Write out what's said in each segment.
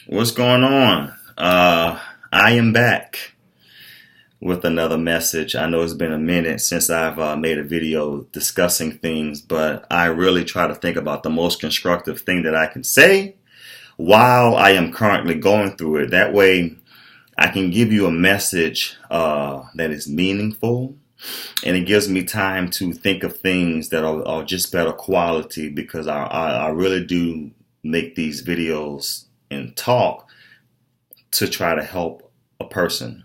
What's going on? I am back with another message. I know it's been a minute since I've made a video discussing things, but I really try to think about the most constructive thing that I can say while I am currently going through it. That way, I can give you a message that is meaningful, and it gives me time to think of things that are just better quality because I really do make these videos and talk to try to help a person.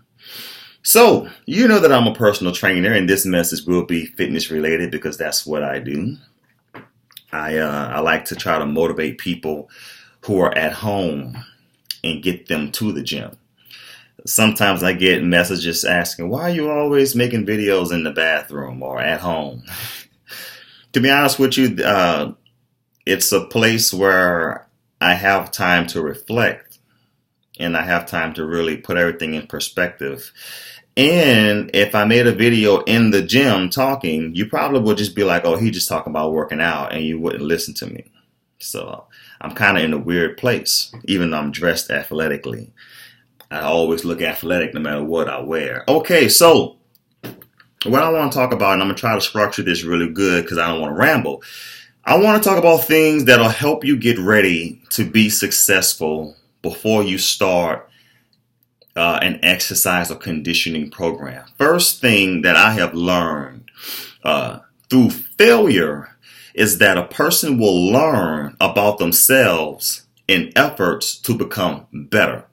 So, you know that I'm a personal trainer, and this message will be fitness related because that's what I do. I like to try to motivate people who are at home and get them to the gym. Sometimes I get messages asking, why are you always making videos in the bathroom or at home? To be honest with you, it's a place where I have time to reflect and I have time to really put everything in perspective. And if I made a video in the gym talking, you probably would just be like, oh, he just talking about working out, and you wouldn't listen to me. So I'm kind of in a weird place, even though I'm dressed athletically. I always look athletic no matter what I wear. Okay, so what I want to talk about, and I'm going to try to structure this really good because I don't want to ramble. I want to talk about things that'll help you get ready to be successful before you start an exercise or conditioning program. First thing that I have learned through failure is that a person will learn about themselves in efforts to become better.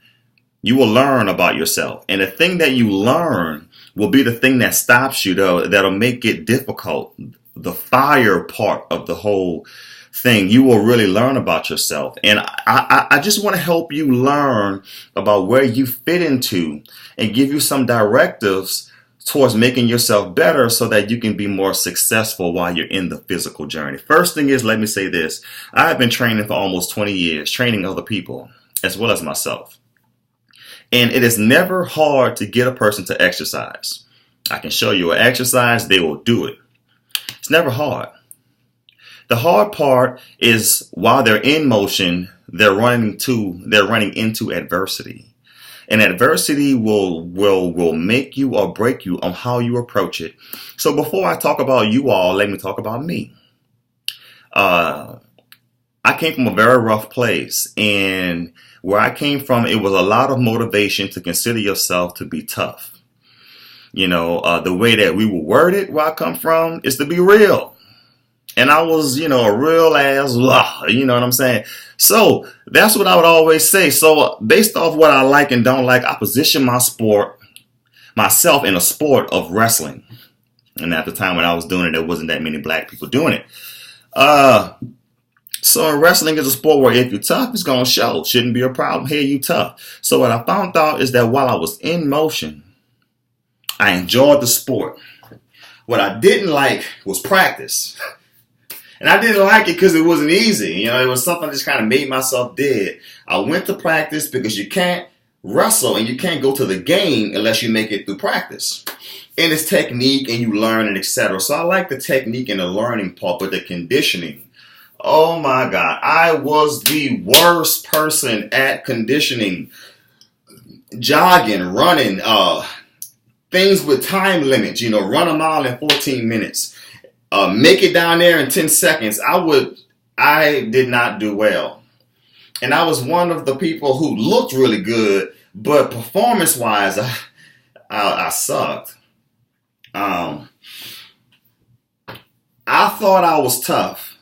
You will learn about yourself. And the thing that you learn will be the thing that stops you, though, that'll make it difficult. The fire part of the whole thing, you will really learn about yourself. And I just want to help you learn about where you fit into and give you some directives towards making yourself better so that you can be more successful while you're in the physical journey. First thing is, let me say this. I've been training for almost 20 years, training other people as well as myself. And it is never hard to get a person to exercise. I can show you an exercise, they will do it. It's never hard. The hard part is while they're in motion, they're running into adversity. And adversity will make you or break you on how you approach it. So before I talk about you all, let me talk about me. I came from a very rough place, and where I came from, it was a lot of motivation to consider yourself to be tough. You know, the way that we were worded where I come from is to be real. And I was, a real ass, you know what I'm saying? So that's what I would always say. So based off what I like and don't like, I position myself in a sport of wrestling. And at the time when I was doing it, there wasn't that many black people doing it. So wrestling is a sport where if you're tough, it's going to show. Shouldn't be a problem. Hey, you tough. So what I found out is that while I was in motion, I enjoyed the sport. What I didn't like was practice. And I didn't like it because it wasn't easy. It was something I just kind of made myself dead. I went to practice because you can't wrestle and you can't go to the game unless you make it through practice. And it's technique and you learn and etc. So I like the technique and the learning part, but the conditioning. Oh my God, I was the worst person at conditioning. Jogging, running, things with time limits, run a mile in 14 minutes. Make it down there in 10 seconds. I did not do well. And I was one of the people who looked really good, but performance-wise, I sucked. I thought I was tough,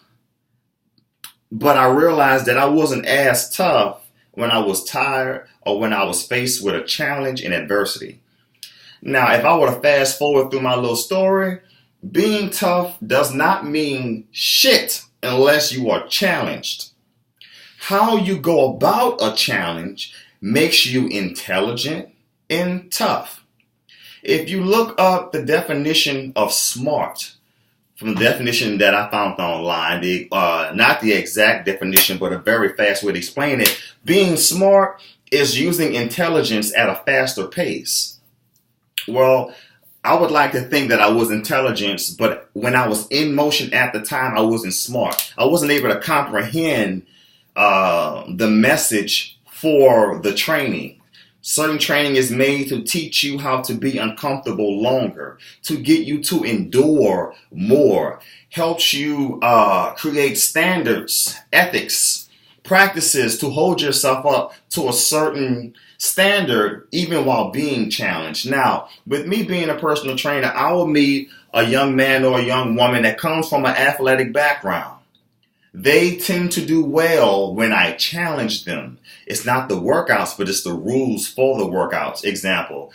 but I realized that I wasn't as tough when I was tired or when I was faced with a challenge and adversity. Now, if I were to fast forward through my little story, being tough does not mean shit unless you are challenged. How you go about a challenge makes you intelligent and tough. If you look up the definition of smart, from the definition that I found online, not the exact definition, but a very fast way to explain it, being smart is using intelligence at a faster pace. Well, I would like to think that I was intelligent, but when I was in motion at the time, I wasn't smart. I wasn't able to comprehend the message for the training. Certain training is made to teach you how to be uncomfortable longer, to get you to endure more, helps you create standards, ethics, practices to hold yourself up to a certain standard even while being challenged. Now, with me being a personal trainer, I will meet a young man or a young woman that comes from an athletic background. They tend to do well when I challenge them. It's not the workouts, but it's the rules for the workouts. Example,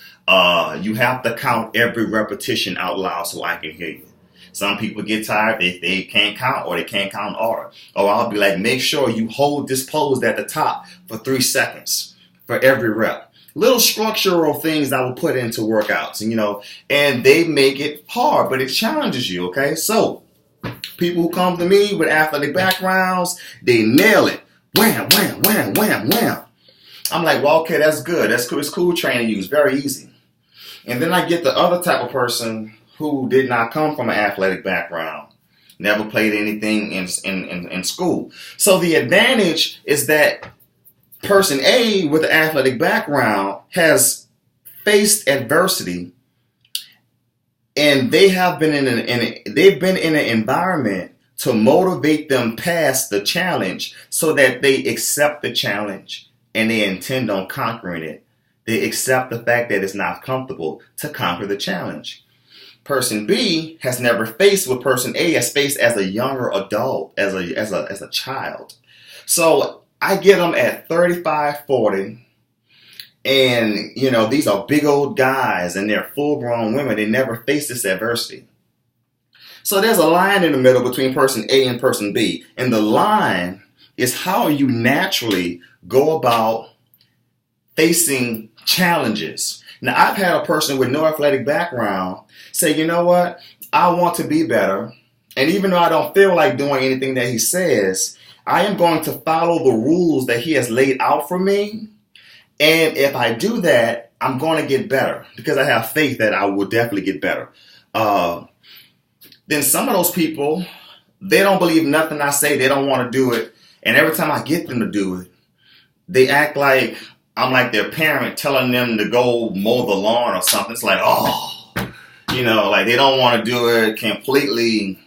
you have to count every repetition out loud so I can hear you. Some people get tired if they can't count or they can't count order. Or I'll be like, make sure you hold this pose at the top for 3 seconds for every rep. Little structural things I will put into workouts, and they make it hard, but it challenges you, okay? So people who come to me with athletic backgrounds, they nail it. Wham, wham, wham, wham, wham. I'm like, well, okay, that's good. That's cool. It's cool training you. It's very easy. And then I get the other type of person who did not come from an athletic background, never played anything in school. So the advantage is that person A with an athletic background has faced adversity, and they have been in an environment to motivate them past the challenge so that they accept the challenge and they intend on conquering it. They accept the fact that it's not comfortable to conquer the challenge. Person B has never faced what person A has faced as a younger adult, as a child. So I get them at 35, 40, and these are big old guys and they're full-grown women. They never face this adversity. So there's a line in the middle between person A and person B, and the line is how you naturally go about facing challenges. Now, I've had a person with no athletic background say, you know what, I want to be better, and even though I don't feel like doing anything that he says, I am going to follow the rules that he has laid out for me. And if I do that, I'm going to get better because I have faith that I will definitely get better. Then some of those people, they don't believe nothing I say. They don't want to do it. And every time I get them to do it, they act like I'm like their parent telling them to go mow the lawn or something. It's like, like they don't want to do it, completely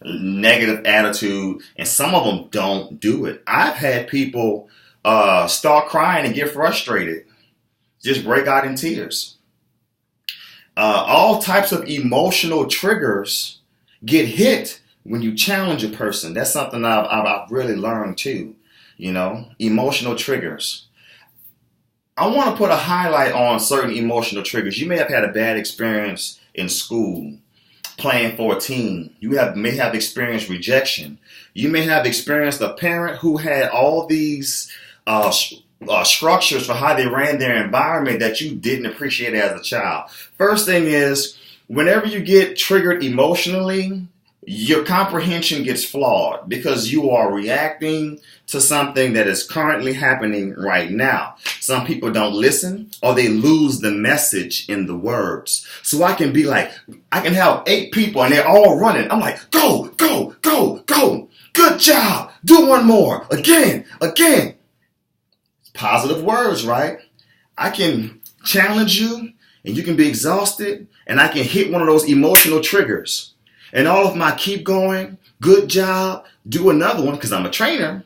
negative attitude, and some of them don't do it. I've had people start crying and get frustrated, just break out in tears. All types of emotional triggers get hit when you challenge a person. That's something I've really learned too. Emotional triggers. I want to put a highlight on certain emotional triggers. You may have had a bad experience in school, playing for a team. You may have experienced rejection. You may have experienced a parent who had all these structures for how they ran their environment that you didn't appreciate as a child. First thing is, whenever you get triggered emotionally, your comprehension gets flawed because you are reacting to something that is currently happening right now. Some people don't listen or they lose the message in the words. So I can be like, I can have 8 people and they're all running. I'm like, go, go, go, go. Good job. Do one more. Again. Positive words, right? I can challenge you and you can be exhausted and I can hit one of those emotional triggers. And all of my keep going, good job, do another one, because I'm a trainer,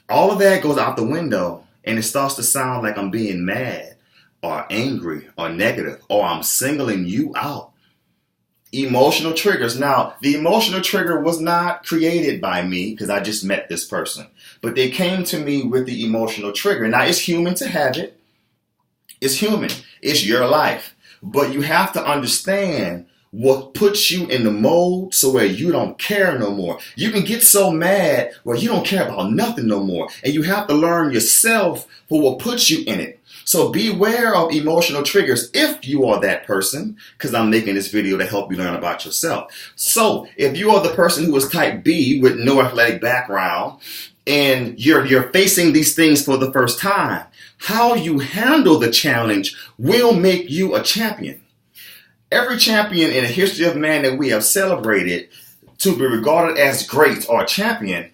all of that goes out the window and it starts to sound like I'm being mad or angry or negative or I'm singling you out. Emotional triggers. Now, the emotional trigger was not created by me because I just met this person, but they came to me with the emotional trigger. Now, it's human to have it. It's human. It's your life. But you have to understand what puts you in the mode so where you don't care no more. You can get so mad where you don't care about nothing no more. And you have to learn yourself for what puts you in it. So beware of emotional triggers if you are that person, because I'm making this video to help you learn about yourself. So if you are the person who is type B with no athletic background and you're facing these things for the first time, how you handle the challenge will make you a champion. Every champion in the history of man that we have celebrated to be regarded as great or champion,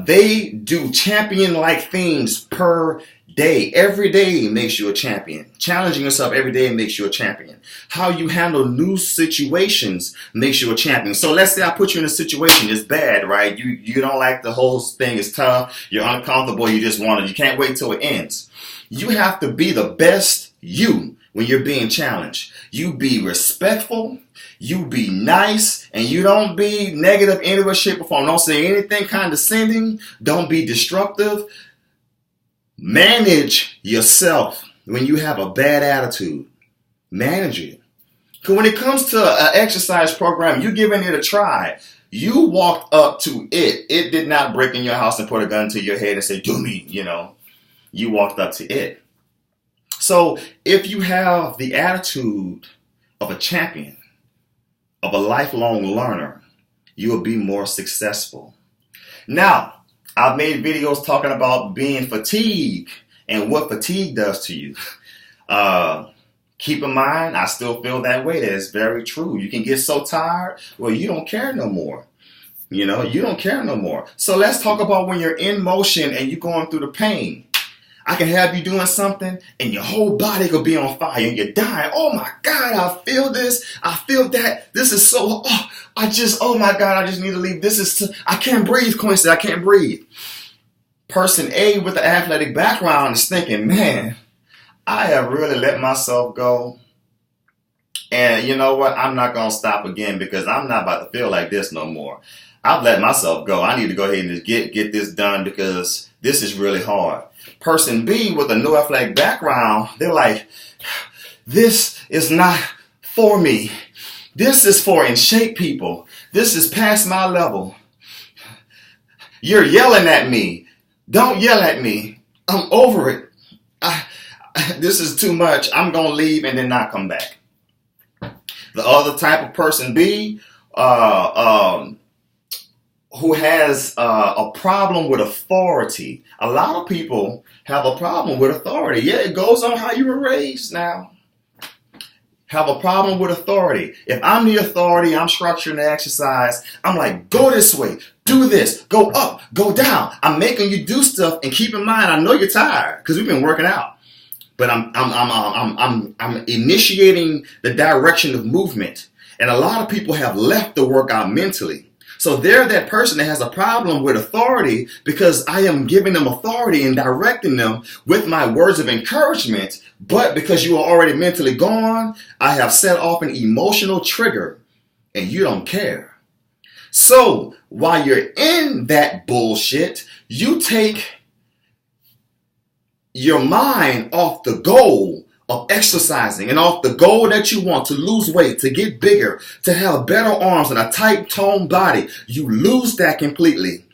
they do champion-like things per day. Every day makes you a champion. Challenging yourself every day makes you a champion. How you handle new situations makes you a champion. So let's say I put you in a situation that's bad, right? You don't like the whole thing is tough. You're uncomfortable. You just want it. You can't wait till it ends. You have to be the best you when you're being challenged. You be respectful. You be nice, and you don't be negative in any way, shape, or form. Don't say anything condescending. Don't be destructive. Manage yourself when you have a bad attitude. Manage it. Because when it comes to an exercise program, you're giving it a try. You walked up to it. It did not break in your house and put a gun to your head and say, do me, You walked up to it. So if you have the attitude of a champion, of a lifelong learner, you will be more successful. Now, I've made videos talking about being fatigued and what fatigue does to you. Keep in mind, I still feel that way. That is very true. You can get so tired, well, you don't care no more. You don't care no more. So let's talk about when you're in motion and you're going through the pain. I can have you doing something and your whole body could be on fire and you're dying. Oh my God, I feel this. I feel that. This is so, oh my God, I just need to leave. I can't breathe, Quincy. I can't breathe. Person A with the athletic background is thinking, man, I have really let myself go. And you know what? I'm not going to stop again because I'm not about to feel like this no more. I've let myself go. I need to go ahead and just get this done because this is really hard. Person B with a no athletic background, they're like, this is not for me. This is for in shape people. This is past my level. You're yelling at me. Don't yell at me. I'm over it. This is too much. I'm going to leave and then not come back. The other type of person B, who has a problem with authority. A lot of people have a problem with authority. Yeah, it goes on how you were raised now. Have a problem with authority. If I'm the authority, I'm structuring the exercise. I'm like, go this way, do this, go up, go down. I'm making you do stuff, and keep in mind, I know you're tired because we've been working out. But I'm initiating the direction of movement. And a lot of people have left the workout mentally. So they're that person that has a problem with authority because I am giving them authority and directing them with my words of encouragement. But because you are already mentally gone, I have set off an emotional trigger and you don't care. So while you're in that bullshit, you take your mind off the goal of exercising and off the goal that you want to lose weight, to get bigger, to have better arms and a tight toned body. You lose that completely.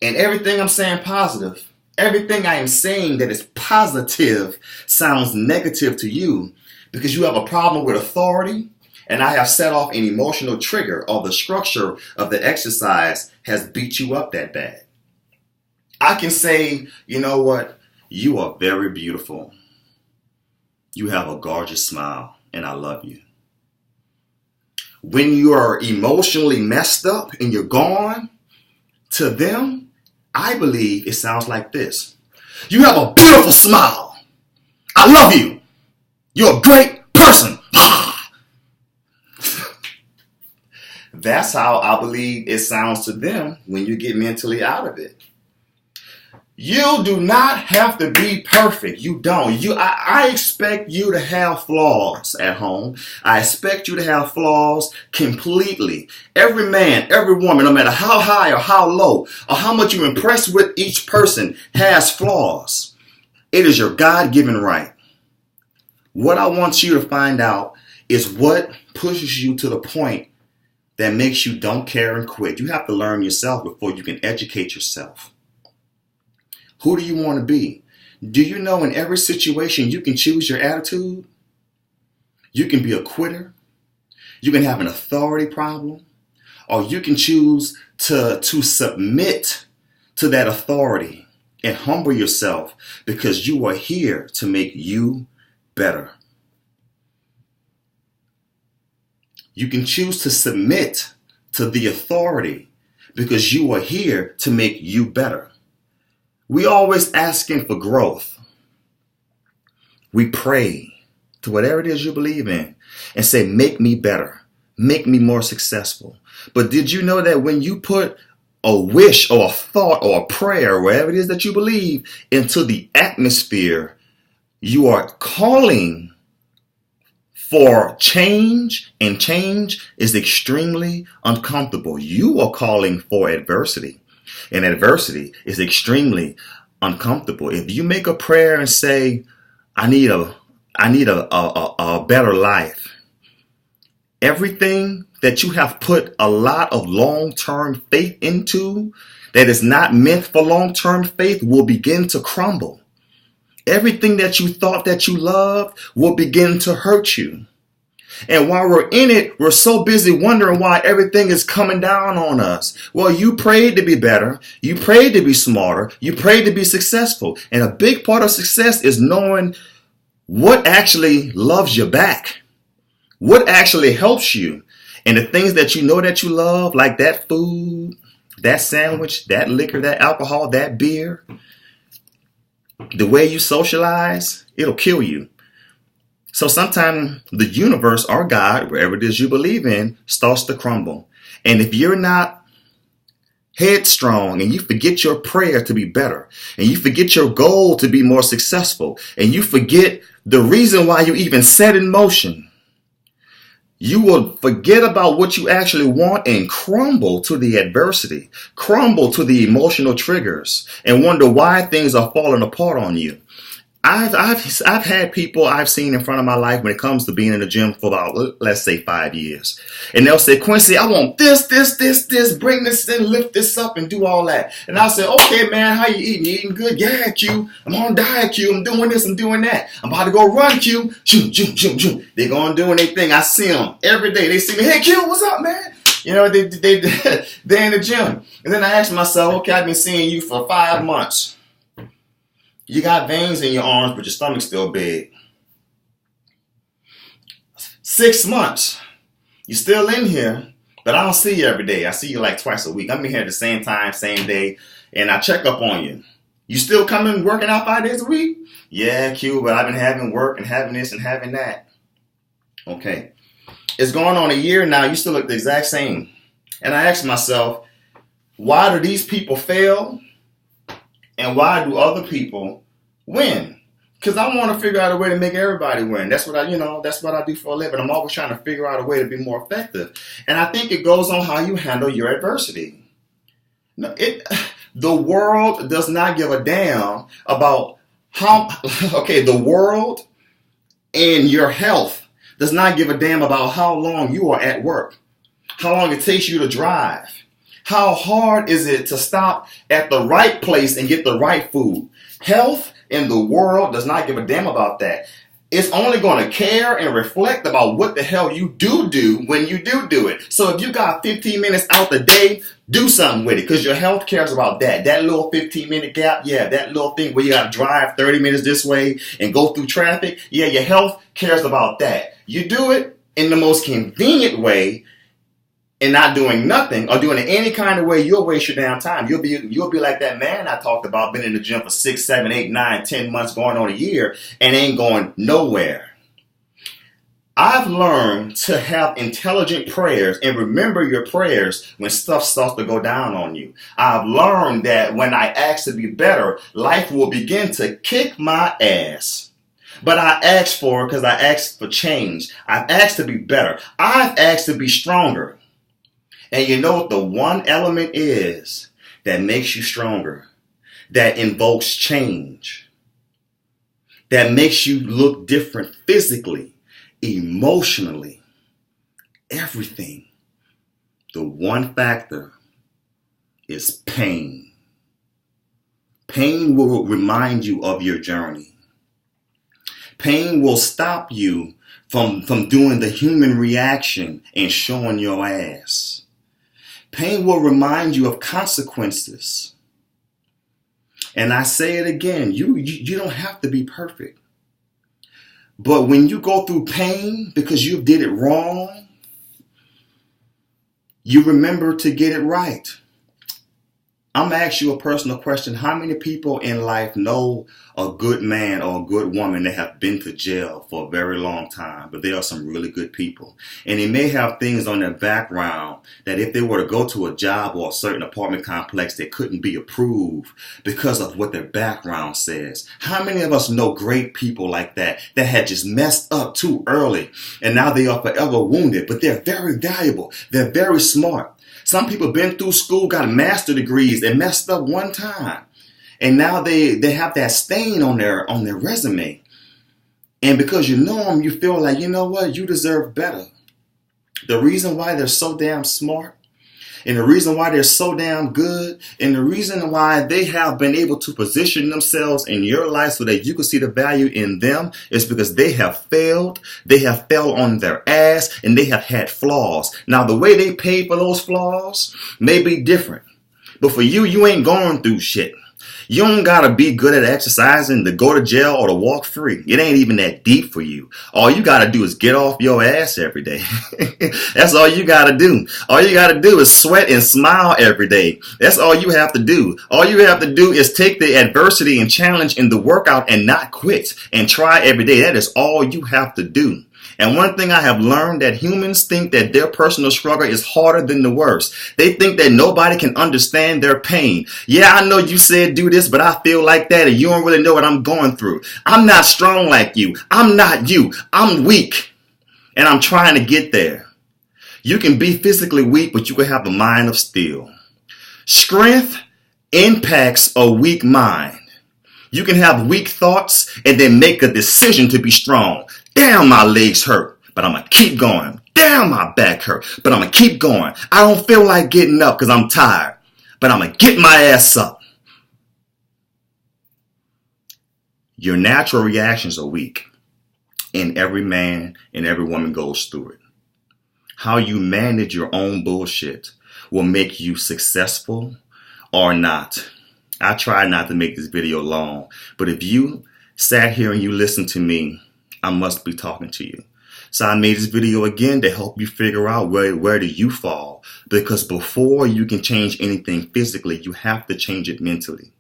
And everything I'm saying positive, everything I am saying that is positive sounds negative to you because you have a problem with authority and I have set off an emotional trigger, or the structure of the exercise has beat you up that bad. I can say, you know what? You are very beautiful. You have a gorgeous smile, and I love you. When you are emotionally messed up and you're gone, to them, I believe it sounds like this. You have a beautiful smile. I love you. You're a great person. That's how I believe it sounds to them when you get mentally out of it. You do not have to be perfect. You don't. I expect you to have flaws at home. I expect you to have flaws completely. Every man, every woman, no matter how high or how low or how much you're impressed with each person, has flaws. It is your God-given right. What I want you to find out is what pushes you to the point that makes you don't care and quit. You have to learn yourself before you can educate yourself. Who do you want to be? Do you know in every situation you can choose your attitude? You can be a quitter. You can have an authority problem. Or you can choose to submit to that authority and humble yourself because you are here to make you better. You can choose to submit to the authority because you are here to make you better. We always asking for growth. We pray to whatever it is you believe in and say, make me better, make me more successful. But did you know that when you put a wish or a thought or a prayer, wherever it is that you believe, into the atmosphere, you are calling for change, and change is extremely uncomfortable. You are calling for adversity, and adversity is extremely uncomfortable. If you make a prayer and say, I need a better life, everything that you have put a lot of long-term faith into that is not meant for long-term faith will begin to crumble. Everything that you thought that you loved will begin to hurt you. And while we're in it, we're so busy wondering why everything is coming down on us. Well, you prayed to be better. You prayed to be smarter. You prayed to be successful. And a big part of success is knowing what actually loves you back, what actually helps you. And the things that you know that you love, like that food, that sandwich, that liquor, that alcohol, that beer, the way you socialize, it'll kill you. So sometimes the universe or God, wherever it is you believe in, starts to crumble. And if you're not headstrong and you forget your prayer to be better, and you forget your goal to be more successful, and you forget the reason why you even set in motion, you will forget about what you actually want and crumble to the adversity, crumble to the emotional triggers, and wonder why things are falling apart on you. I've had people I've seen in front of my life when it comes to being in the gym for about, let's say, 5 years. And they'll say, Quincy, I want this, bring this in, lift this up and do all that. And I'll say, okay, man, how you eating? You eating good? Yeah, Q. I'm on diet, Q. I'm doing this, I'm doing that. I'm about to go run, Q. They're going doing their thing. I see them every day. They see me, hey, Q, what's up, man? You know, they're in the gym. And then I ask myself, okay, I've been seeing you for 5 months. You got veins in your arms, but your stomach's still big. 6 months. You're still in here, but I don't see you every day. I see you like twice a week. I'm in here at the same time, same day, and I check up on you. You still coming working out 5 days a week? Yeah, Q, but I've been having work and having this and having that. Okay. It's going on a year now. You still look the exact same. And I ask myself, why do these people fail? And why do other people win? Because I want to figure out a way to make everybody win. That's what that's what I do for a living. I'm always trying to figure out a way to be more effective. And I think it goes on how you handle your adversity. The world does not give a damn about the world and your health does not give a damn about how long you are at work, how long it takes you to drive. How hard is it to stop at the right place and get the right food? Health in the world does not give a damn about that. It's only going to care and reflect about what the hell you do when you do it. So if you got 15 minutes out the day, do something with it because your health cares about that. That little 15-minute gap, yeah, that little thing where you got to drive 30 minutes this way and go through traffic, yeah, your health cares about that. You do it in the most convenient way, and not doing nothing or doing it any kind of way, you'll waste your damn time. You'll be like that man I talked about, been in the gym for 6, 7, 8, 9, 10 months, going on a year, and ain't going nowhere. I've learned to have intelligent prayers and remember your prayers when stuff starts to go down on you. I've learned that when I ask to be better, life will begin to kick my ass. But I asked for it because I asked for change. I've asked to be better. I've asked to be stronger. And you know what the one element is that makes you stronger, that invokes change, that makes you look different physically, emotionally, everything. The one factor is pain. Pain will remind you of your journey. Pain will stop you from doing the human reaction and showing your ass. Pain will remind you of consequences. And I say it again, you don't have to be perfect. But when you go through pain because you did it wrong, You remember to get it right. I'm going to ask you a personal question. How many people in life know a good man or a good woman that have been to jail for a very long time, but they are some really good people? And they may have things on their background that if they were to go to a job or a certain apartment complex, they couldn't be approved because of what their background says. How many of us know great people like that had just messed up too early and now they are forever wounded, but they're very valuable. They're very smart. Some people been through school, got master degrees, and messed up one time. And now they have that stain on their resume. And because you know them, you feel like, you know what, you deserve better. The reason why they're so damn smart, and the reason why they're so damn good, and the reason why they have been able to position themselves in your life so that you can see the value in them is because they have failed, they have fell on their ass, and they have had flaws. Now, the way they paid for those flaws may be different, but for you, you ain't going through shit. You don't gotta be good at exercising to go to jail or to walk free. It ain't even that deep for you. All you gotta do is get off your ass every day. That's all you gotta do. All you gotta do is sweat and smile every day. That's all you have to do. All you have to do is take the adversity and challenge in the workout and not quit and try every day. That is all you have to do. And one thing I have learned, that humans think that their personal struggle is harder than the worst. They think that nobody can understand their pain. Yeah, I know you said do this, but I feel like that and you don't really know what I'm going through. I'm not strong like you. I'm not you. I'm weak. And I'm trying to get there. You can be physically weak, but you can have a mind of steel. Strength impacts a weak mind. You can have weak thoughts and then make a decision to be strong. Damn, my legs hurt, but I'm going to keep going. Damn, my back hurt, but I'm going to keep going. I don't feel like getting up because I'm tired, but I'm going to get my ass up. Your natural reactions are weak, and every man and every woman goes through it. How you manage your own bullshit will make you successful or not. I try not to make this video long, but if you sat here and you listened to me, I must be talking to you. So I made this video again to help you figure out where do you fall, because before you can change anything physically, you have to change it mentally.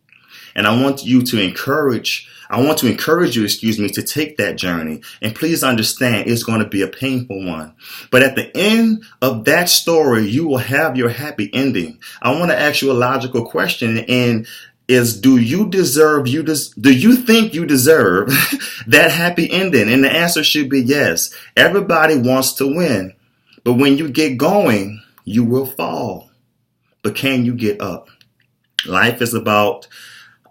And I want to encourage you, to take that journey. And please understand, it's going to be a painful one. But at the end of that story, you will have your happy ending. I want to ask you a logical question, and do you think you deserve that happy ending? And the answer should be yes. Everybody wants to win. But when you get going, you will fall. But can you get up? Life is about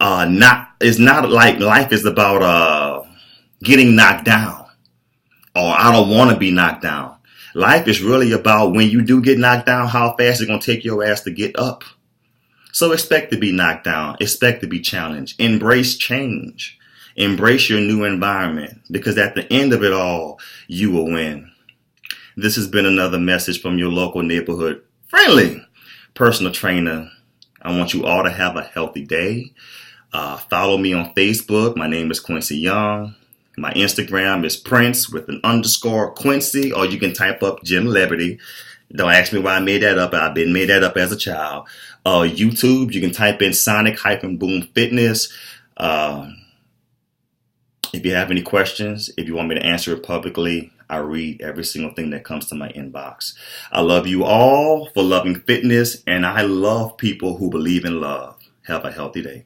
life is about getting knocked down, or I don't want to be knocked down. Life is really about when you do get knocked down, how fast it's going to take your ass to get up. So expect to be knocked down. Expect to be challenged. Embrace change. Embrace your new environment, because at the end of it all, you will win. This has been another message from your local neighborhood friendly personal trainer. I want you all to have a healthy day. Follow me on Facebook. My name is Quincy Young. My Instagram is Prince with an _ Quincy, or you can type up Jim Liberty. Don't ask me why I made that up. I've been made that up as a child. YouTube, you can type in Sonic-Boom Fitness. If you have any questions, if you want me to answer it publicly, I read every single thing that comes to my inbox. I love you all for loving fitness, and I love people who believe in love. Have a healthy day.